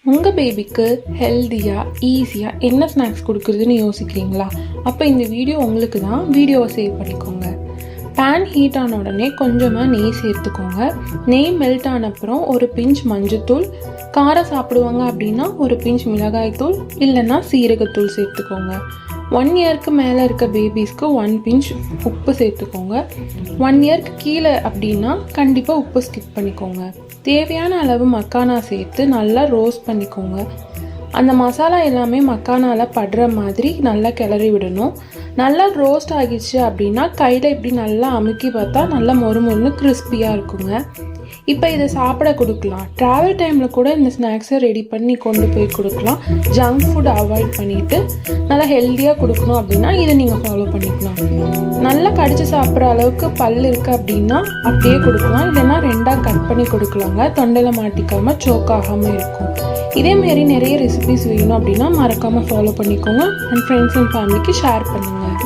உங்கள் பேபிக்கு ஹெல்த்தியாக ஈஸியாக என்ன ஸ்நாக்ஸ் கொடுக்குறதுன்னு யோசிக்கிறீங்களா? அப்போ இந்த வீடியோ உங்களுக்கு தான். வீடியோவை சேவ் பண்ணிக்கோங்க. பேன் ஹீட் ஆன உடனே கொஞ்சமாக நெய் சேர்த்துக்கோங்க. நெய் மெல்ட் ஆன அப்புறம் ஒரு பிஞ்ச் மஞ்சத்தூள், காரம் சாப்பிடுவாங்க அப்படின்னா ஒரு பிஞ்ச் மிளகாய்த்தூள் இல்லைன்னா சீரகத்தூள் சேர்த்துக்கோங்க. 1 இயருக்கு மேலே இருக்க பேபிஸ்க்கு 1 பிஞ்ச் உப்பு சேர்த்துக்கோங்க. 1 இயருக்கு கீழே அப்படின்னா கண்டிப்பாக உப்பு ஸ்கிப் பண்ணிக்கோங்க. தேவையான அளவு மக்கானா சேர்த்து நல்லா ரோஸ்ட் பண்ணிக்கோங்க. அந்த மசாலா எல்லாமே மக்கானாவில் படுற மாதிரி நல்லா கிளறி விடணும். நல்லா ரோஸ்ட் ஆகிடுச்சு அப்படின்னா கையில் இப்படி நல்லா அமுக்கி பார்த்தா நல்லா மொறுமொறுன்னு கிறிஸ்பியாக இருக்குங்க. இப்போ இதை சாப்பிட கொடுக்கலாம். ட்ராவல் டைமில் கூட இந்த ஸ்நாக்ஸை ரெடி பண்ணி கொண்டு போய் கொடுக்கலாம். ஜங்க் ஃபுட் அவாய்ட் பண்ணிவிட்டு நல்லா ஹெல்த்தியாக கொடுக்கணும் அப்படின்னா இதை நீங்கள் ஃபாலோ பண்ணிக்கலாம். நல்லா கடிச்சு சாப்பிட்ற அளவுக்கு பல் இருக்குது அப்படின்னா அப்படியே கொடுக்கலாம். இல்லைன்னா 2ஆக கட் பண்ணி கொடுக்கலாங்க. தொண்டையில் மாட்டிக்காமல் சோக் ஆகாமல் இருக்கும். இதேமாரி நிறைய ரெசிபிஸ் வேணும் அப்படின்னா மறக்காமல் ஃபாலோ பண்ணிக்கோங்க. அண்ட் ஃப்ரெண்ட்ஸ் அண்ட் ஃபேமிலிக்கு ஷேர் பண்ணுங்கள்.